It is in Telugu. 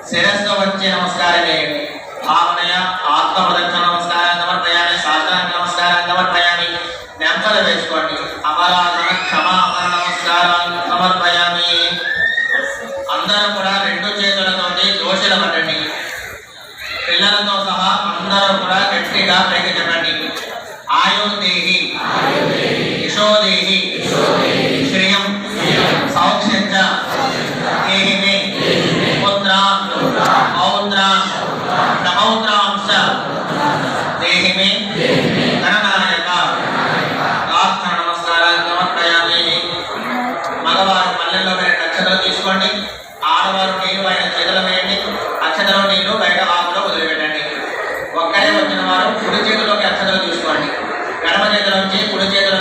శిరస్సు వచ్చి నమస్కారం చేయండి. భావనయ ఆత్మప్రదక్షిణ నమస్కారం సమర్పయామి. సాష్టాంగ నమస్కారం సమర్పయామి. నెంపలు వేసుకోండి. అపరాధన క్షమాపణ నమస్కారాలు సమర్పయామి. అందరూ కూడా రెండు చేతులతోటి దోషులు పట్టండి. పిల్లలతో సహా అందరూ కూడా గట్టిగా పైకి చెప్పండి. ఆయుర్దేహి యశోదేహి శ్రియం సౌఖ్యంచ దేహిమే పుత్రాం పౌత్రాం ప్రపౌత్రాంశ దేహిమే గణనాయక. ప్రార్థన నమస్కారాలు సమర్పయామి. మగవారు పల్లెల్లో వేరే అక్షతలు తీసుకోండి. ఆడవారు నీరు ఆయన చేతులు వేయండి. అక్షతలో నీరు బయట ఆకులో వదిలిపెట్టండి. ఒక్కడే వచ్చిన వారు కుడి చేతిలోకి అక్షతలు తీసుకోండి. ఎడమ చేతిలోంచి కుడి చేతిలో